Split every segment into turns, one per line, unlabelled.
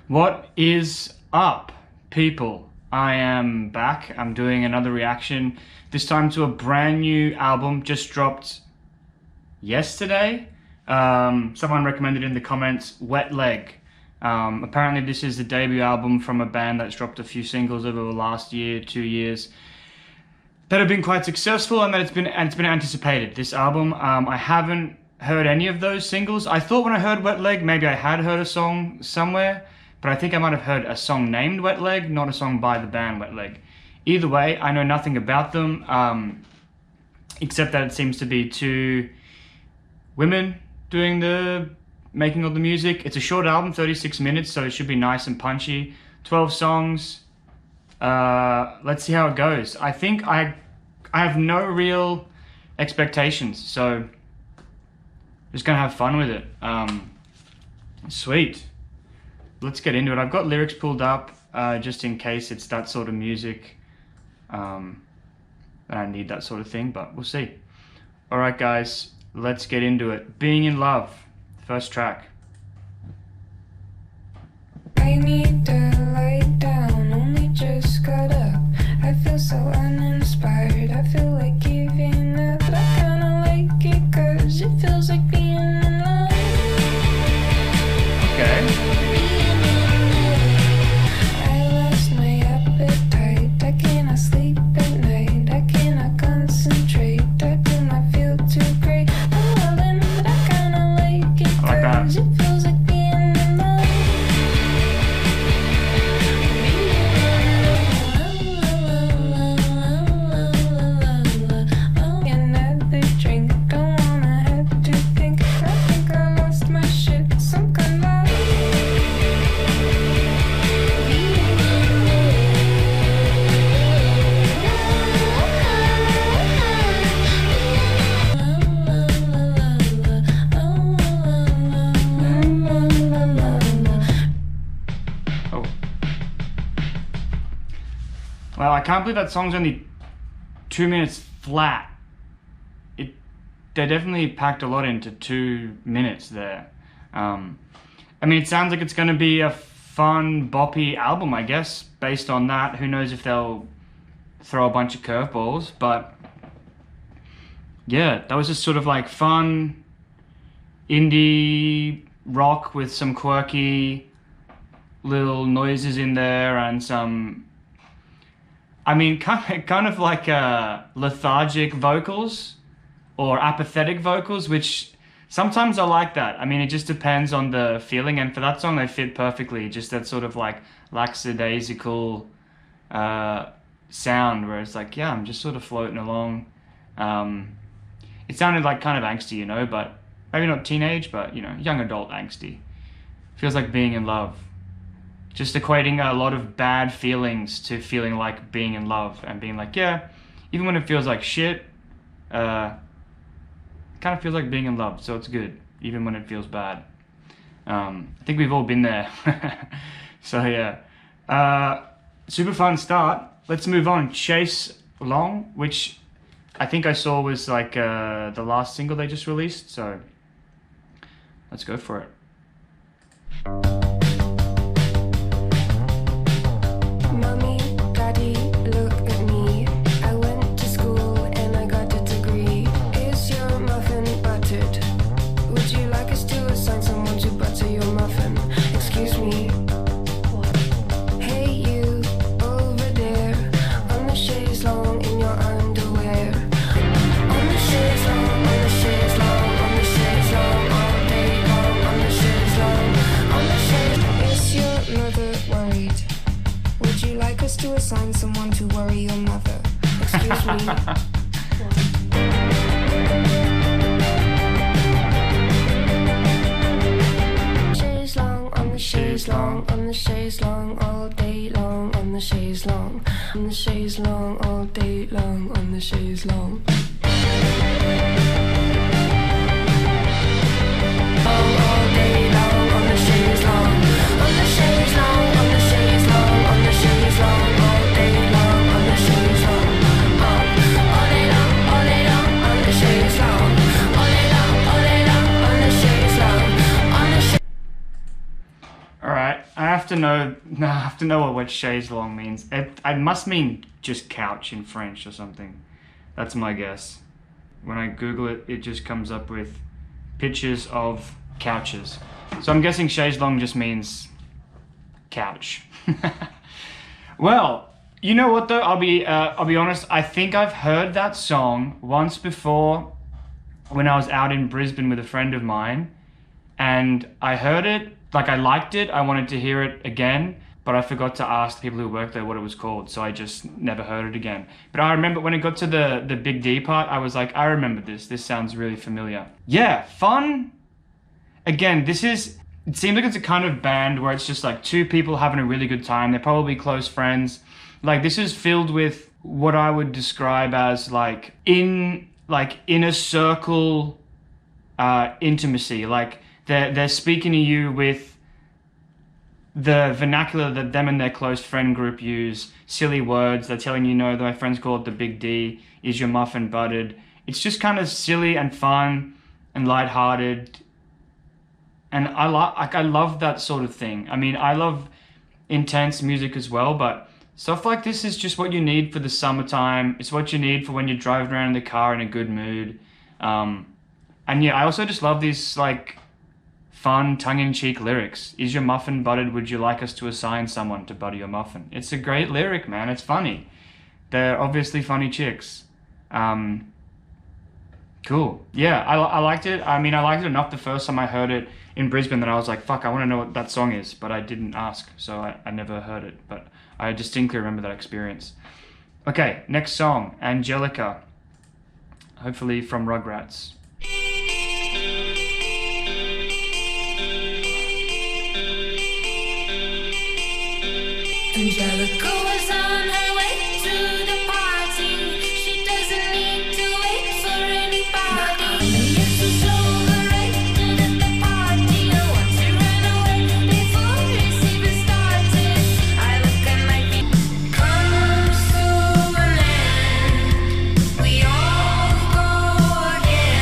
What is up, people? I am back. I'm doing another reaction, this time to a brand new album just dropped yesterday. Someone recommended in the comments, Wet Leg. Apparently this is the debut album from a band that's dropped a few singles over the last year, 2 years, that have been quite successful and that it's been anticipated, this album. I haven't heard any of those singles. I thought when I heard Wet Leg, maybe I had heard a song somewhere, but I think I might have heard a song named Wet Leg, not a song by the band Wet Leg. Either way, I know nothing about them, except that it seems to be two women doing the making of the music. It's a short album, 36 minutes, so it should be nice and punchy. 12 songs. Let's see how it goes. I think I have no real expectations, so just gonna have fun with it. Sweet. Let's get into it. I've got lyrics pulled up just in case it's that sort of music. And I need that sort of thing, but we'll see. Alright guys, let's get into it. Being in Love, first track.
I need to lie down, only just got up. I feel so uninspired, I feel like giving up. But I kinda like it cause it feels like being in love.
Okay.
I lost my appetite, I cannot sleep at night, I cannot concentrate, I do not feel too great. I'm loving, but I kinda like it cause it feels like being in love. Another drink, don't wanna have to think. I think I lost my shit, some kind of
Oh. Well, I can't believe that song's only 2 minutes flat. They definitely packed a lot into 2 minutes there. I mean, it sounds like it's going to be a fun, boppy album, I guess, based on that. Who knows if they'll throw a bunch of curveballs, but yeah, that was just sort of like fun indie rock with some quirky little noises in there and some, I mean, kind of like lethargic vocals or apathetic vocals, which sometimes I like that. I mean, it just depends on the feeling, and for that song they fit perfectly. Just that sort of like lackadaisical sound where it's like, yeah, I'm just sort of floating along. It sounded like kind of angsty, you know, but maybe not teenage, but, you know, young adult angsty. Feels like being in love. Just equating a lot of bad feelings to feeling like being in love and being like, yeah, even when it feels like shit, it kind of feels like being in love, so it's good, even when it feels bad. I think we've all been there. So yeah, super fun start. Let's move on. Chaise, Longue, which I think I saw was like the last single they just released, so let's go for it.
Mommy, Daddy, look at me. I went to school and I got a degree. Is your muffin buttered? Would you like us to assign someone to butter your muffin? Excuse me. Hey you, over there, on the chaise longue in your underwear. On the chaise longue, on the chaise longue, on the chaise longue, all day long, on the chaise longue, on the chaise. Is your mother worried? Would you like us to assign someone to worry your mother? Excuse me. Chaise longue, on the chaise longue, on the chaise longue, all day long, on the chaise longue, on the chaise longue, all day long, on the chaise longue. All day long, on the chaise longue, on the chaise longue, on the chaise longue, on the chaise longue, all day long, on the chaise longue, all day long, on the chaise longue, all day long, on the chaise longue, on the chaise.
All right, I have to know. No, I have to know what chaise longue means. It must mean just couch in French or something. That's my guess. When I Google it, it just comes up with pictures of couches. So I'm guessing chaise longue just means couch. Well, you know what though? I'll be honest. I think I've heard that song once before when I was out in Brisbane with a friend of mine, and I heard it. Like, I liked it. I wanted to hear it again, but I forgot to ask the people who worked there what it was called, so I just never heard it again. But I remember when it got to the Big D part, I was like, I remember this. This sounds really familiar. Yeah, fun. Again, it seems like it's a kind of band where it's just like two people having a really good time. They're probably close friends. Like, this is filled with what I would describe as like inner circle intimacy. Like, they're speaking to you with the vernacular that them and their close friend group use. Silly words. They're telling you, no, my friends call it the Big D. Is your muffin buttered? It's just kind of silly and fun and lighthearted. And I love that sort of thing. I mean, I love intense music as well, but stuff like this is just what you need for the summertime. It's what you need for when you're driving around in the car in a good mood. And yeah, I also just love these like fun, tongue-in-cheek lyrics. Is your muffin buttered? Would you like us to assign someone to butter your muffin? It's a great lyric, man. It's funny. They're obviously funny chicks. Cool. Yeah, I liked it. I mean, I liked it enough the first time I heard it in Brisbane that I was like, fuck, I want to know what that song is, but I didn't ask, so I never heard it, but I distinctly remember that experience. Okay, next song, Angelica, hopefully from Rugrats.
Angelica was on her way to the party. She doesn't need to wait for anybody. It's so overrated at the party. I want to run away before it's even started. I look at my feet. Comes to an end. We all go again.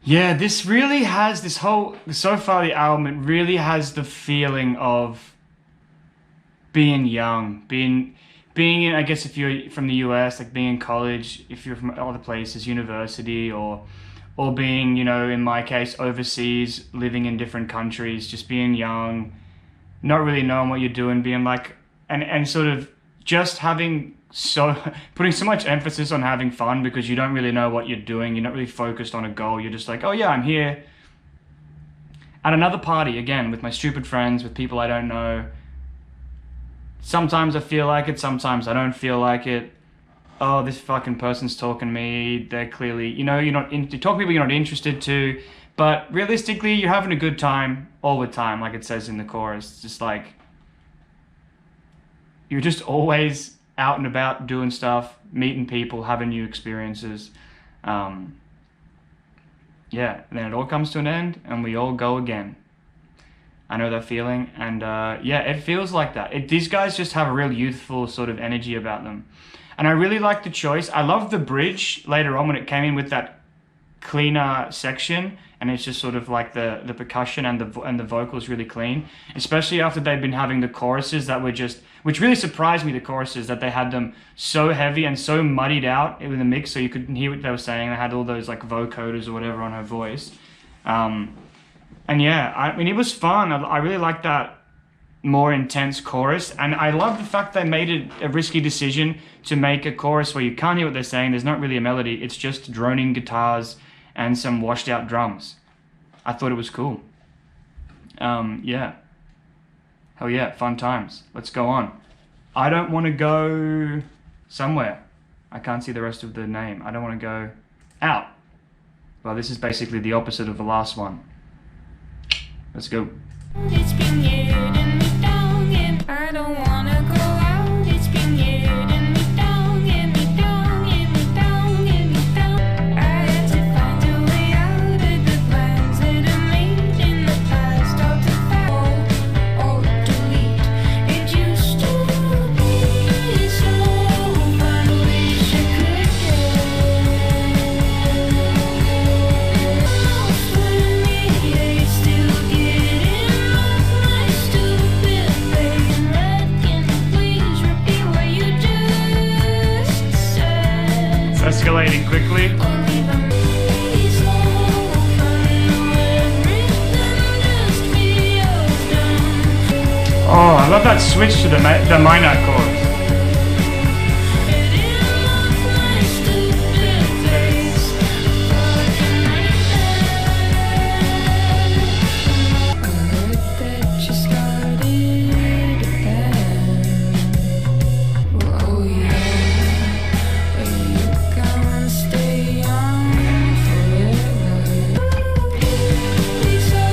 Yeah, this really has so far the album, it really has the feeling of being young, being in, I guess if you're from the US, like being in college, if you're from other places, university, or being, in my case, overseas, living in different countries, just being young, not really knowing what you're doing, being like, and sort of just putting so much emphasis on having fun because you don't really know what you're doing. You're not really focused on a goal. You're just like, oh yeah, I'm here at another party again with my stupid friends, with people I don't know. Sometimes I feel like it, sometimes I don't feel like it. Oh, this fucking person's talking to me. They're clearly, you talk to people you're not interested to, but realistically, you're having a good time all the time, like it says in the chorus. It's just like, you're just always out and about doing stuff, meeting people, having new experiences. And then it all comes to an end and we all go again. I know that feeling, and it feels like that. These guys just have a real youthful sort of energy about them. And I really like the choice. I love the bridge later on when it came in with that cleaner section, and it's just sort of like the percussion and the vocals really clean, especially after they've been having the choruses that were just, which really surprised me, the choruses, that they had them so heavy and so muddied out in the mix so you couldn't hear what they were saying. They had all those like vocoders or whatever on her voice. And yeah, I mean, it was fun. I really liked that more intense chorus, and I love the fact they made it a risky decision to make a chorus where you can't hear what they're saying. There's not really a melody. It's just droning guitars and some washed out drums. I thought it was cool. Yeah. Hell yeah, fun times. Let's go on. I don't want to go somewhere. I can't see the rest of the name. I don't want to go out. Well, this is basically the opposite of the last one. Let's go.
It's been getting me down, and I don't wanna go out. It's been getting me down, get me down, get me down, get me down. I had to find a way out of the plans that I made in the past. All to fall, delete. It used to be so fun. Wish I could get still getting off my stupid face. Can you please repeat what you just said?
It's escalating quickly.
Only the me so fun. Everything just feels done.
Oh, I love that switch to the minor chords.
Getting off my stupid face. Fucking nightmare. I heard that you started a band. Oh yeah. Are you gonna stay on forever? Be so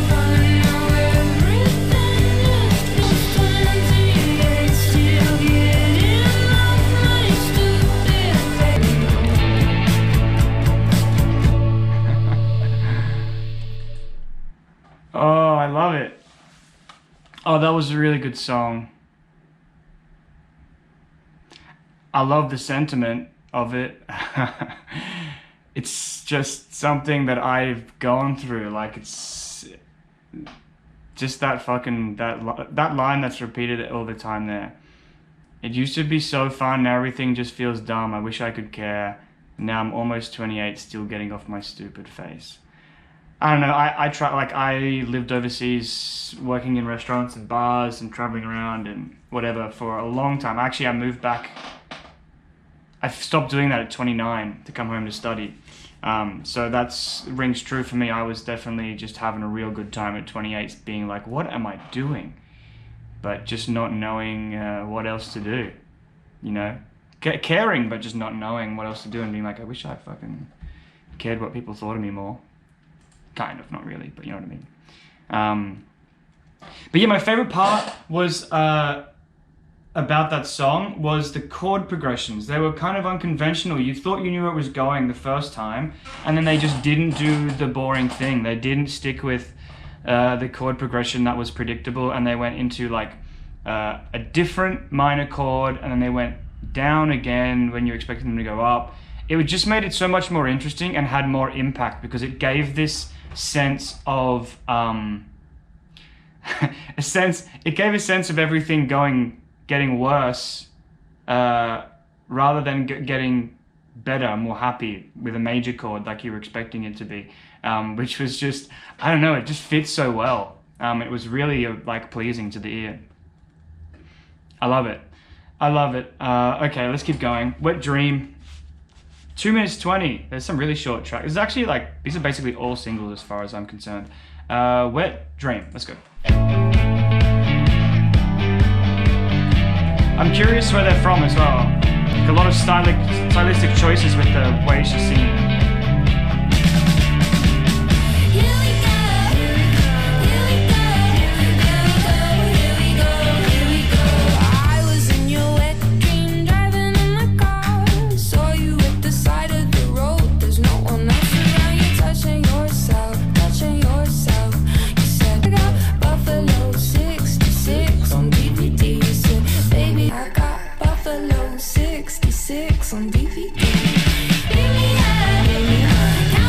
fun. Now everything just feels 28. Still getting off my stupid face.
Oh, I love it. Oh, that was a really good song. I love the sentiment of it. It's just something that I've gone through. Like, it's just that fucking, that line that's repeated all the time there. It used to be so fun, now everything just feels dumb. I wish I could care. Now I'm almost 28, still getting off my stupid face. I don't know, I lived overseas working in restaurants and bars and traveling around and whatever for a long time. Actually, I moved back. I stopped doing that at 29 to come home to study. So that's rings true for me. I was definitely just having a real good time at 28, being like, what am I doing? But just not knowing what else to do, you know? Caring, but just not knowing what else to do and being like, I wish I fucking cared what people thought of me more. Kind of, not really, but you know what I mean. But yeah, my favorite part was about that song was the chord progressions. They were kind of unconventional. You thought you knew where it was going the first time, and then they just didn't do the boring thing. They didn't stick with the chord progression that was predictable, and they went into like a different minor chord, and then they went down again when you're expecting them to go up. It just made it so much more interesting and had more impact because it gave this sense of it gave a sense of everything getting worse rather than getting better, more happy with a major chord like you were expecting it to be, which was just, I don't know, it just fits so well. It was really like pleasing to the ear. I love it. Okay, let's keep going. Wet Dream. 2 minutes 20. There's some really short tracks. It's actually like, these are basically all singles as far as I'm concerned. Wet Dream. Let's go. I'm curious where they're from as well. Like a lot of stylistic choices with the way she's singing.
On DVD. Baby, I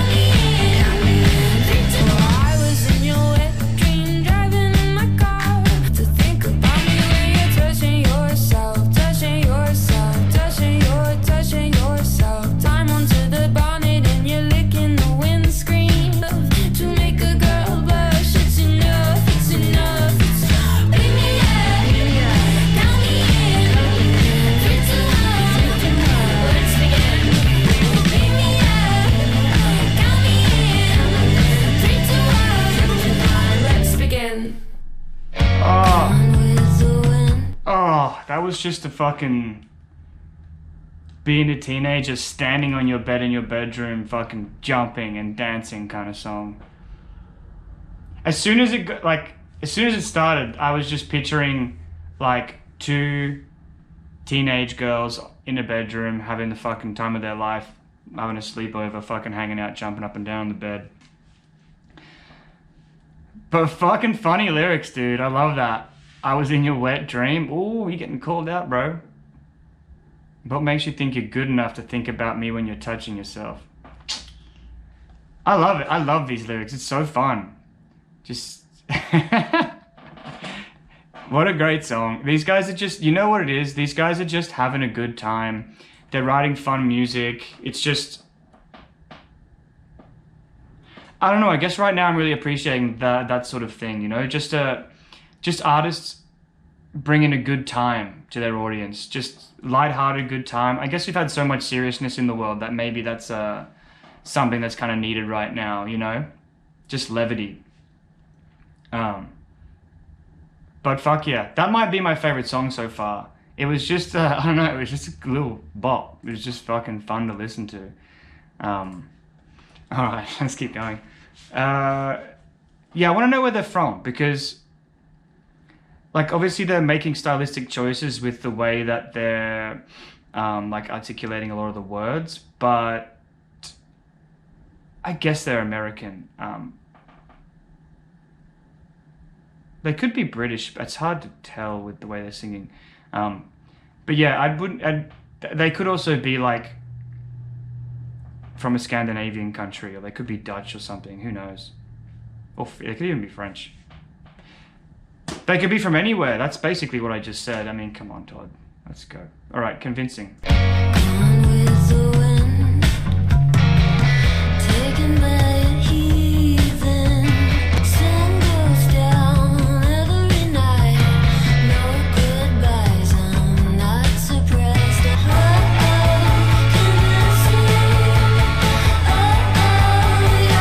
That was just a fucking being a teenager, standing on your bed in your bedroom, fucking jumping and dancing kind of song. As soon as it started, I was just picturing like two teenage girls in a bedroom having the fucking time of their life, having a sleepover, fucking hanging out, jumping up and down the bed. But fucking funny lyrics, dude. I love that. I was in your wet dream. Ooh, you're getting called out, bro. What makes you think you're good enough to think about me when you're touching yourself? I love it. I love these lyrics. It's so fun. Just... What a great song. These guys are just... You know what it is? These guys are just having a good time. They're writing fun music. It's just... I don't know. I guess right now I'm really appreciating that sort of thing, you know? Just artists bringing a good time to their audience. Just lighthearted good time. I guess we've had so much seriousness in the world that maybe that's something that's kind of needed right now, you know? Just levity. But fuck yeah, that might be my favorite song so far. It was just, I don't know, it was just a little bop. It was just fucking fun to listen to. Alright, let's keep going. Yeah, I want to know where they're from, because like obviously they're making stylistic choices with the way that they're like articulating a lot of the words, but I guess they're American. They could be British, but it's hard to tell with the way they're singing. But yeah, they could also be like from a Scandinavian country, or they could be Dutch or something, who knows? Or they could even be French. They could be from anywhere. That's basically what I just said. I mean, come on, Todd. Let's go. All right, convincing.
Gone with the wind, taken by a heathen. Sun goes down every night. No goodbyes, I'm not surprised.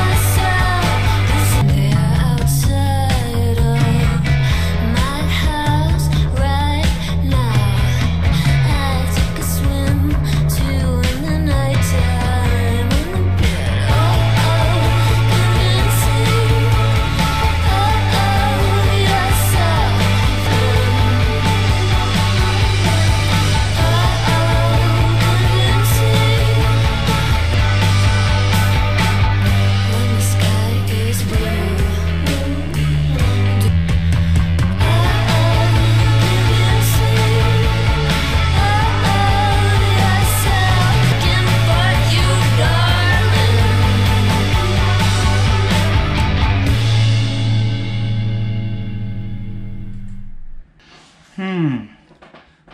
Yourself. They're outside of my house right now. I took a swim too in the nighttime in the bed. Convincing. Yourself. Convincing. When the sky is blue.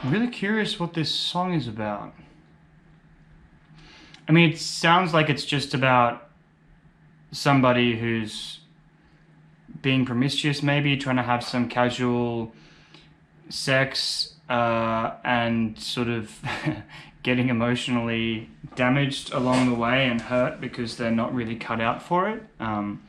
I'm really curious what this song is about. I mean, it sounds like it's just about somebody who's being promiscuous, maybe trying to have some casual sex, and sort of getting emotionally damaged along the way and hurt because they're not really cut out for it. And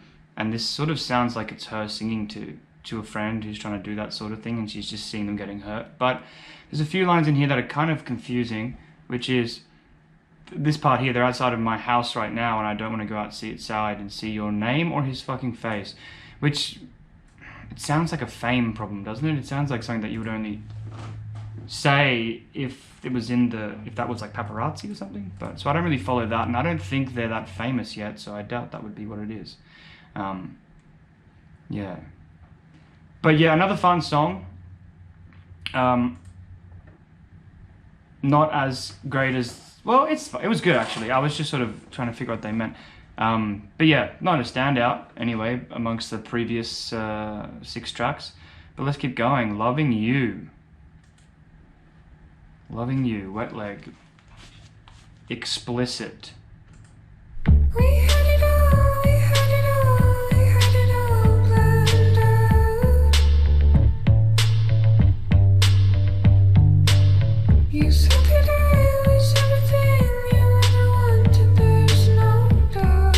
this sort of sounds like it's her singing to a friend who's trying to do that sort of thing, and she's just seeing them getting hurt. But there's a few lines in here that are kind of confusing, which is this part here: they're outside of my house right now and I don't want to go outside and see your name or his fucking face. Which, it sounds like a fame problem, doesn't it? It sounds like something that you would only say if it was if that was like paparazzi or something. But so I don't really follow that, and I don't think they're that famous yet, so I doubt that would be what it is. Yeah. But yeah, another fun song. Not as great as... Well, it was good, actually. I was just sort of trying to figure out what they meant. But yeah, not a standout, anyway, amongst the previous 6 tracks. But let's keep going. Loving You. Loving You, Wet Leg. Explicit.
We had it all, we had it all, we had it all planned out. You said that I was everything you ever wanted, there's no doubt.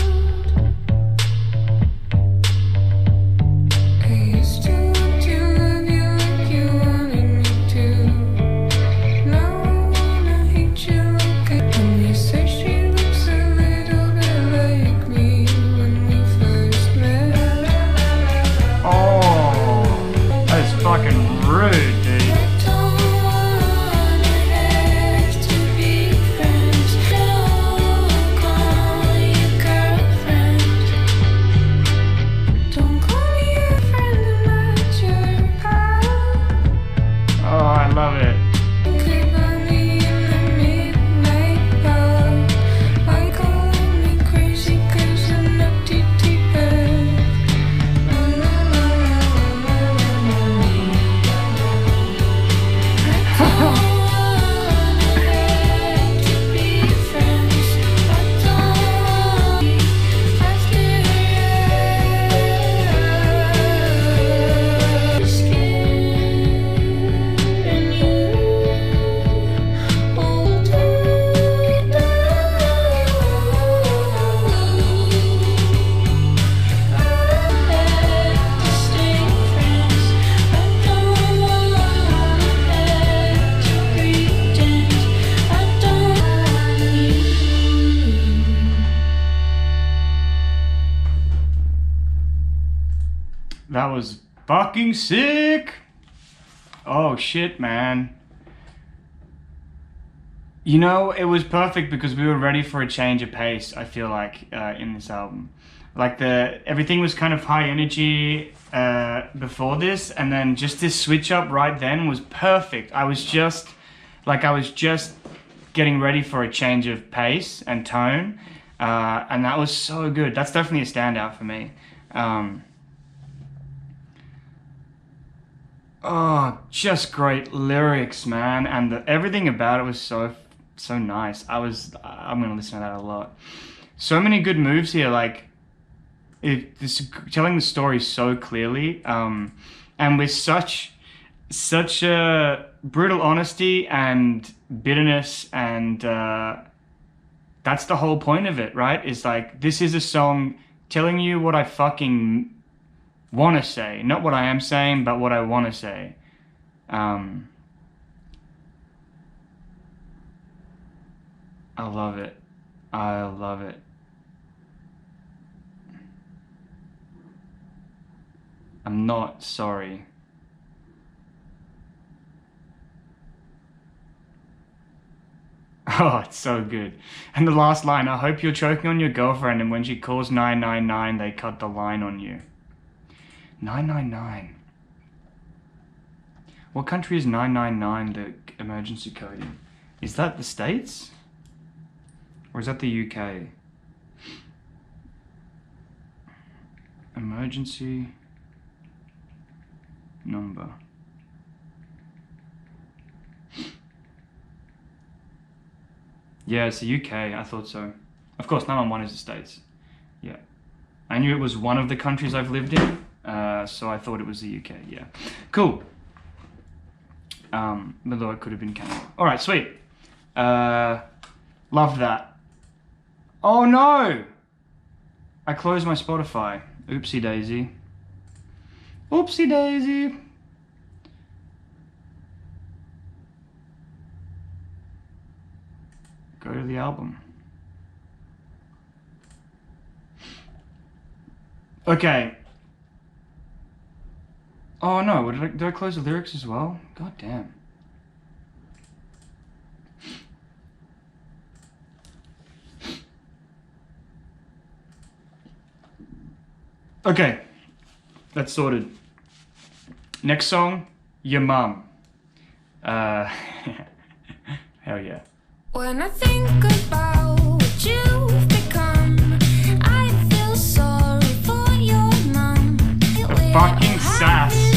I used to want to love you like you wanted me to.
was fucking sick. Oh shit, man. You know, it was perfect because we were ready for a change of pace, I feel like, in this album. Like everything was kind of high energy before this, and then just this switch up right then was perfect. I was just getting ready for a change of pace and tone, and that was so good. That's definitely a standout for me. Oh, just great lyrics, man, and everything about it was so nice. I'm gonna listen to that a lot. So many good moves here, like telling the story so clearly, and with such a brutal honesty and bitterness, and that's the whole point of it, right? Is like, this is a song telling you what I fucking want to say, not what I am saying, but what I want to say. I love it. I love it. I'm not sorry. Oh, it's so good. And the last line, I hope you're choking on your girlfriend, and when she calls 999, they cut the line on you. 999. What country is 999 the emergency code in? Is that the States? Or is that the UK? Emergency number. Yeah, it's the UK. I thought so. Of course, 911 is the States. Yeah. I knew it was one of the countries I've lived in, so I thought it was the UK. Yeah. Cool. Although it could have been Canada. All right, sweet. Love that. Oh no! I closed my Spotify. Oopsie daisy. Oopsie daisy. Go to the album. Okay. Oh no, did I close the lyrics as well? God damn. Okay, that's sorted. Next song, Your Mum. Hell yeah.
When I think about what you've become, I feel sorry for your mum.
Fucking sass.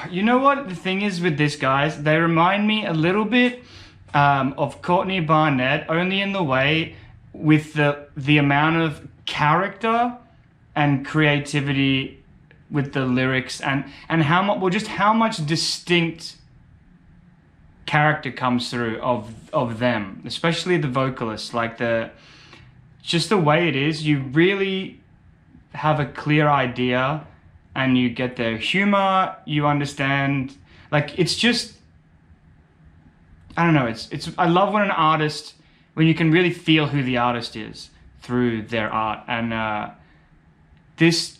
You know what the thing is with this, guys? They remind me a little bit of Courtney Barnett, only in the way with the amount of character and creativity with the lyrics, and how much, well, just how much distinct character comes through of them, especially the vocalists. Like just the way it is, you really have a clear idea, and you get their humor, you understand. Like, it's just, I don't know, I love when an artist, when you can really feel who the artist is through their art. And this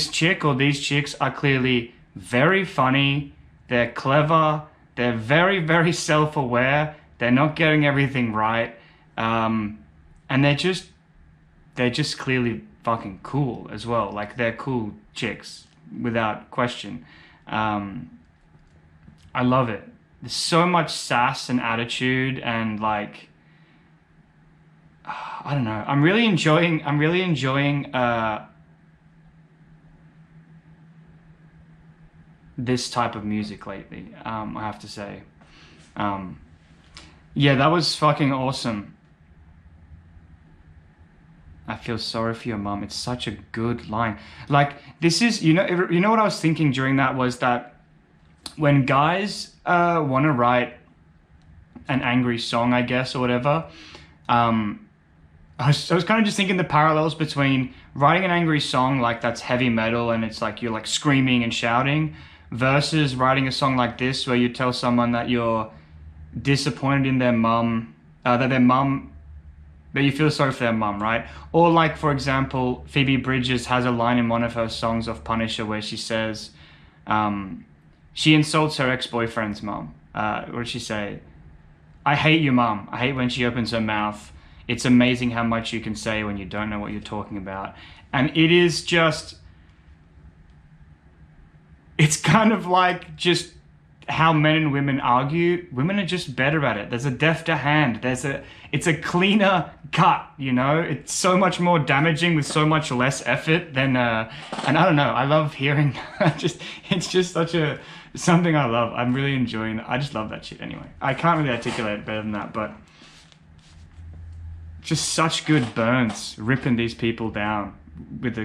chick, or these chicks, are clearly very funny, they're clever, they're very, very self-aware, they're not getting everything right, and they're just clearly fucking cool as well. Like, they're cool chicks, without question. I love it. There's so much sass and attitude, and like, I don't know. I'm really enjoying this type of music lately. I have to say. Yeah, that was fucking awesome. I feel sorry for your mum. It's such a good line. Like, this is, you know what I was thinking during that was that when guys want to write an angry song, I guess, or whatever, I was kind of just thinking the parallels between writing an angry song like that's heavy metal and it's like you're like screaming and shouting, versus writing a song like this where you tell someone that you're disappointed in their mum, that you feel sorry for their mum, right? Or like, for example, Phoebe Bridgers has a line in one of her songs of Punisher where she says, she insults her ex-boyfriend's mum. What does she say? I hate your mum. I hate when she opens her mouth. It's amazing how much you can say when you don't know what you're talking about. And it is just, it's kind of like just how men and women argue. Women are just better at it. There's a defter hand. It's a cleaner cut, you know? It's so much more damaging with so much less effort than, and I don't know, I love hearing, it's just something I love. I'm really enjoying it. I just love that shit anyway. I can't really articulate it better than that, but just such good burns, ripping these people down with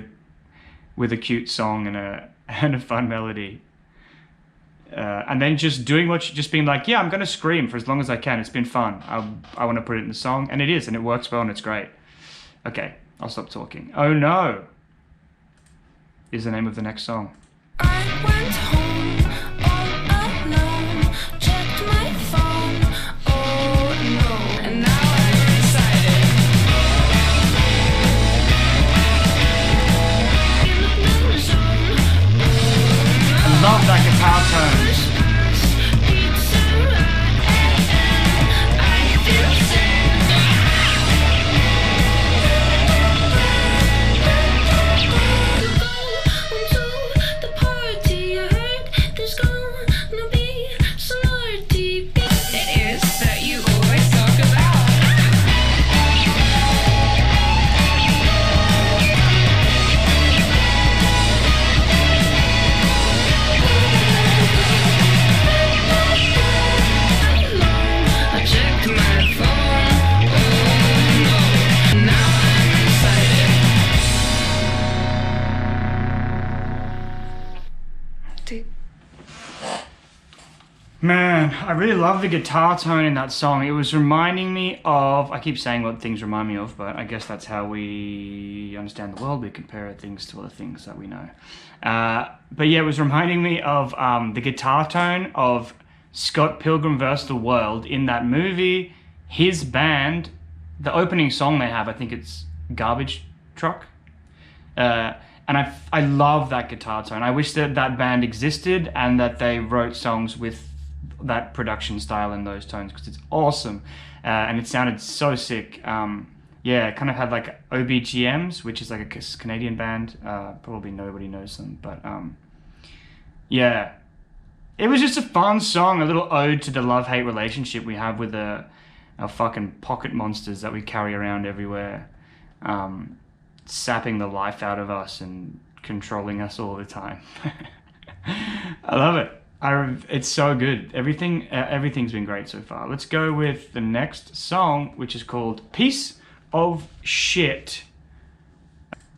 a cute song and a fun melody. And then just doing just being like, yeah, I'm going to scream for as long as I can. It's been fun. I want to put it in the song, and it is, and it works well, and it's great. Okay, I'll stop talking. Oh No is the name of the next song.
I went home all alone, checked my phone, oh no, and now I'm excited. In the blue zone,
I love that guitar tone.
I feel sad. To the party, I heard there's gonna be some party. It is that you always talk about. I checked my phone, oh no, now I'm excited.
Man, I really love the guitar tone in that song. It was reminding me of, I keep saying what things remind me of, but I guess that's how we understand the world. We compare things to other things that we know. But yeah, it was reminding me of the guitar tone of Scott Pilgrim vs. the World in that movie. His band, the opening song they have, I think it's Garbage Truck. And I love that guitar tone. I wish that band existed and that they wrote songs with that production style and those tones, because it's awesome. And it sounded so sick. Yeah, it kind of had like OBGMs, which is like a Canadian band. Probably nobody knows them, but yeah. It was just a fun song, a little ode to the love-hate relationship we have with our fucking pocket monsters that we carry around everywhere. Sapping the life out of us and controlling us all the time. I love it. It's so good. Everything's been great so far. Let's go with the next song, which is called Piece of Shit.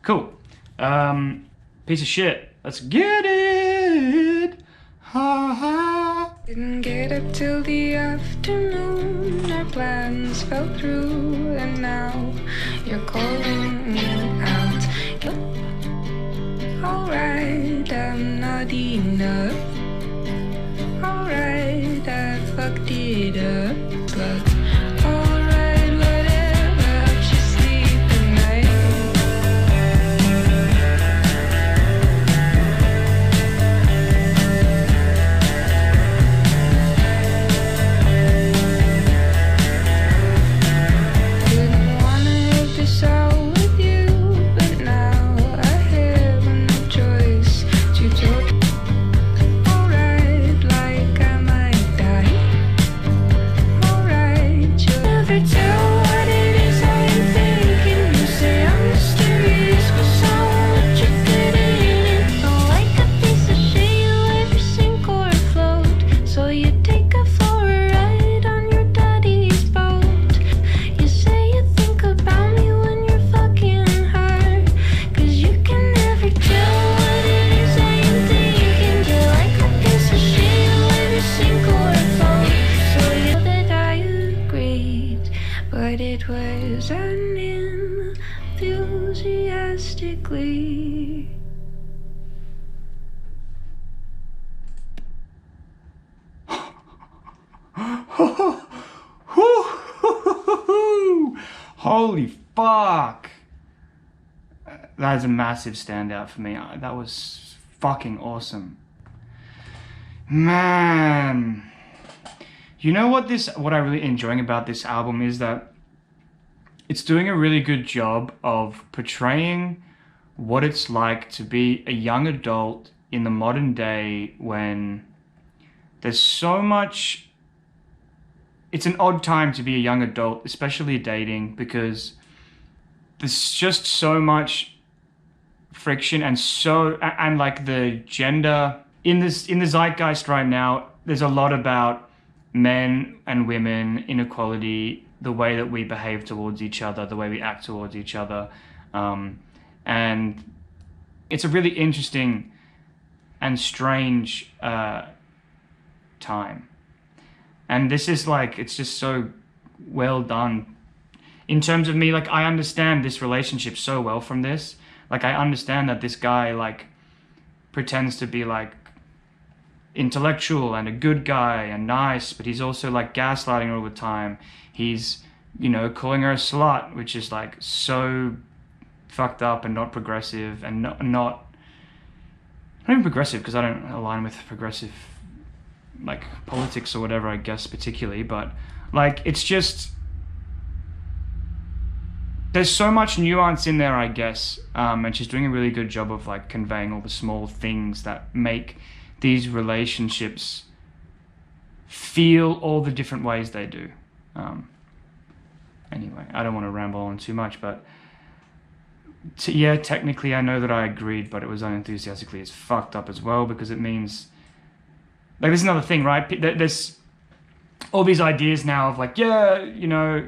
Cool. Piece of shit. Let's get it. Ha ha.
Didn't get up till the afternoon. Our plans fell through, and now you're calling me out. Alright, not enough. Alright, I fucked it up. glee.
Holy fuck! That is a massive standout for me. That was fucking awesome. Man. You know what I'm really enjoying about this album is that it's doing a really good job of portraying what it's like to be a young adult in the modern day when there's so much. It's an odd time to be a young adult, especially dating, because there's just so much friction and like the gender in the zeitgeist right now. There's a lot about men and women, inequality, the way that we behave towards each other, the way we act towards each other, and it's a really interesting and strange time. And this is like, it's just so well done. In terms of me, like, I understand this relationship so well from this. Like, I understand that this guy, like, pretends to be, like, intellectual and a good guy and nice, but he's also, like, gaslighting all the time. He's, you know, calling her a slut, which is, like, so fucked up and not progressive and not even progressive, because I don't align with progressive like politics or whatever, I guess, particularly, but like it's just there's so much nuance in there, I guess, and she's doing a really good job of like conveying all the small things that make these relationships feel all the different ways they do. Anyway, I don't want to ramble on too much, but yeah, technically I know that I agreed, but it was unenthusiastically as fucked up as well, because it means like, there's another thing, right? There's all these ideas now of like, yeah, you know,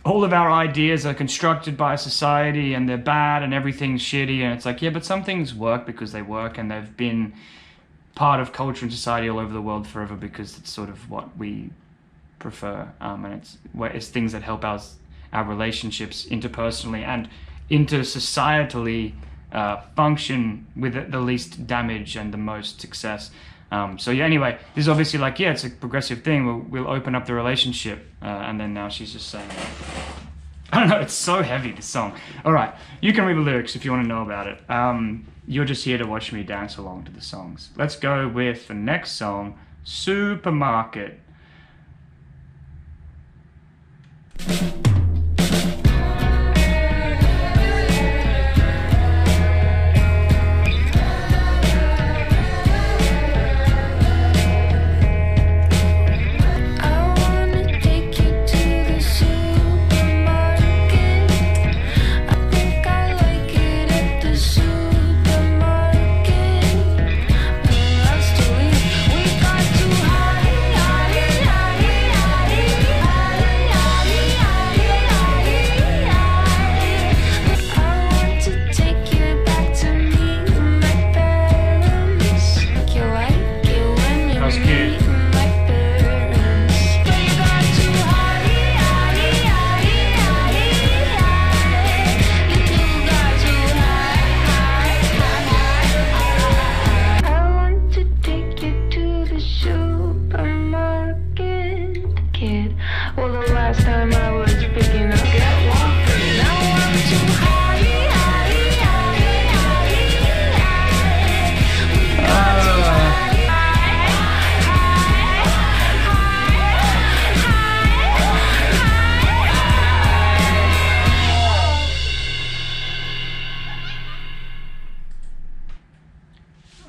all of our ideas are constructed by society and they're bad and everything's shitty. And it's like, yeah, but some things work because they work and they've been part of culture and society all over the world forever because it's sort of what we prefer. And it's things that help our relationships interpersonally and intersocietally function with the least damage and the most success. So yeah, anyway, this is obviously like, yeah, it's a progressive thing. We'll open up the relationship. And then now she's just saying, I don't know, it's so heavy, this song. All right, you can read the lyrics if you want to know about it. You're just here to watch me dance along to the songs. Let's go with the next song, Supermarket.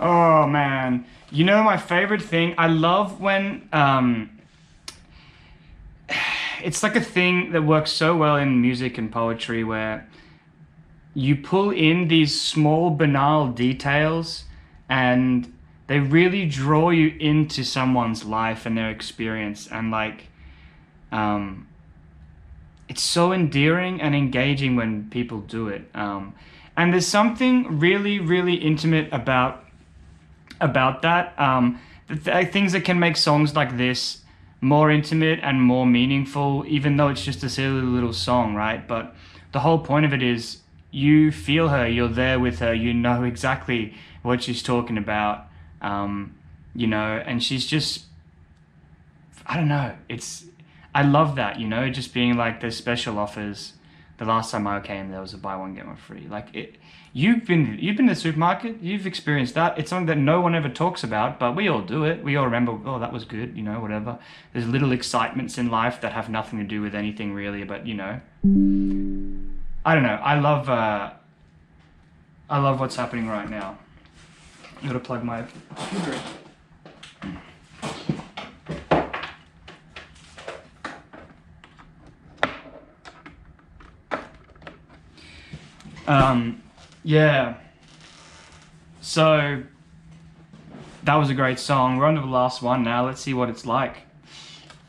Oh man, you know my favorite thing? I love when it's like a thing that works so well in music and poetry where you pull in these small banal details and they really draw you into someone's life and their experience, and like it's so endearing and engaging when people do it. And there's something really, really intimate about that. Things that can make songs like this more intimate and more meaningful, even though it's just a silly little song, right? But the whole point of it is you feel her, you're there with her, you know exactly what she's talking about, you know, and she's just, I don't know, I love that, you know, just being like, there's special offers. The last time I came, there was a buy one, get one free. Like, you've been to the supermarket, you've experienced that. It's something that no one ever talks about, but we all do it. We all remember, oh, that was good, you know, whatever. There's little excitements in life that have nothing to do with anything really, but you know, I don't know. I love what's happening right now. I'm gonna plug my computer in. Yeah. So that was a great song. We're on to the last one now. Let's see what it's like.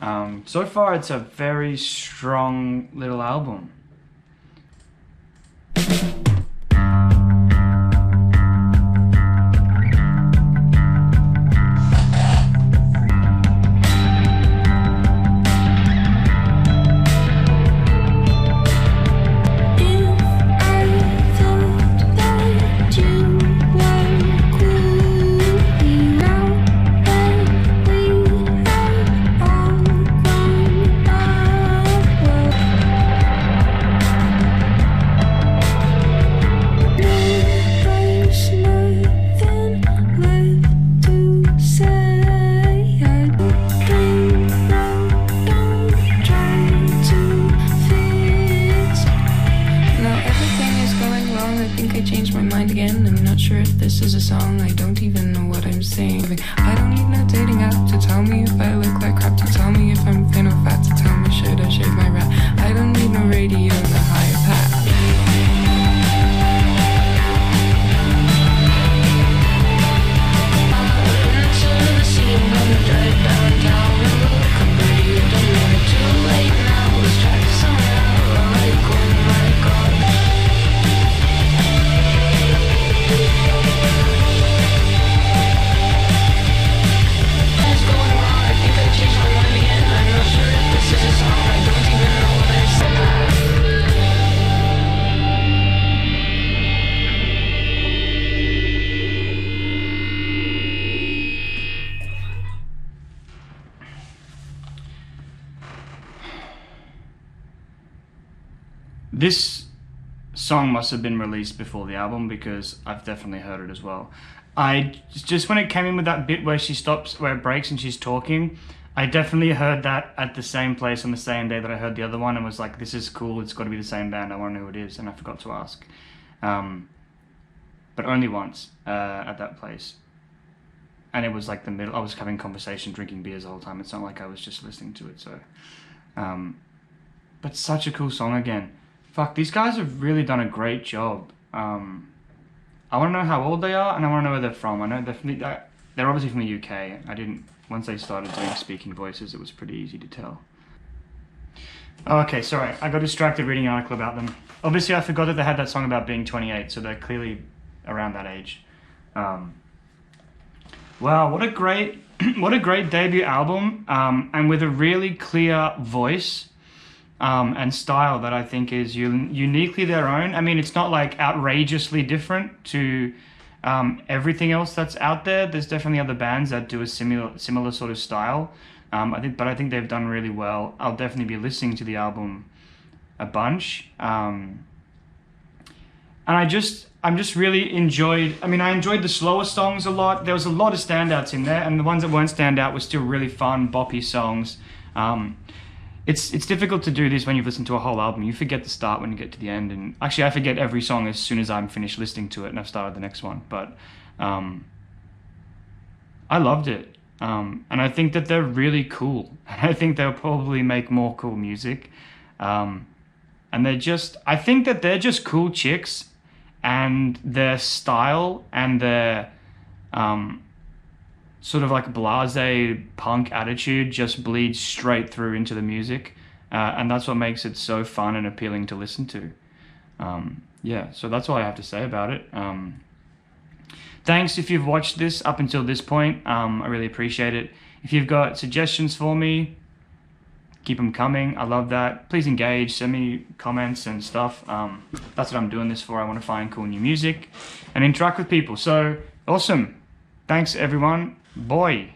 So far, it's a very strong little album.
This is a song, I don't even know what I'm saying. I don't need no dating app to tell me if I look like crap, to tell me if I'm thin or fat, to tell me should I shave my rat. I don't need no radio to high pat.
This song must have been released before the album because I've definitely heard it as well. I just when it came in with that bit where she stops, where it breaks and she's talking, I definitely heard that at the same place on the same day that I heard the other one and was like, this is cool, it's got to be the same band, I want to know who it is, and I forgot to ask. But only once at that place. And it was like the middle, I was having conversation, drinking beers the whole time. It's not like I was just listening to it, so. But such a cool song again. Fuck, these guys have really done a great job. I want to know how old they are, and I want to know where they're from. I know they're obviously from the UK. Once they started doing speaking voices, it was pretty easy to tell. Oh, okay, sorry, I got distracted reading an article about them. Obviously, I forgot that they had that song about being 28, so they're clearly around that age. Wow, what a great, what a great debut album, and with a really clear voice. And style that I think is uniquely their own. I mean, it's not like outrageously different to everything else that's out there. There's definitely other bands that do a similar sort of style. I think they've done really well. I'll definitely be listening to the album a bunch. And I'm just really enjoyed. I mean, I enjoyed the slower songs a lot. There was a lot of standouts in there, and the ones that weren't standout were still really fun, boppy songs. It's difficult to do this when you've listened to a whole album. You forget the start when you get to the end, and actually I forget every song as soon as I'm finished listening to it and I've started the next one. But I loved it, and I think that they're really cool. I think they'll probably make more cool music, and I think that they're just cool chicks, and their style and their sort of like blasé punk attitude just bleeds straight through into the music, and that's what makes it so fun and appealing to listen to. Yeah, so that's all I have to say about it. Thanks if you've watched this up until this point. I really appreciate it. If you've got suggestions for me, Keep them coming. I love that. Please engage. Send me comments and stuff. That's what I'm doing this for. I want to find cool new music and interact with people. So awesome. Thanks everyone. Boy.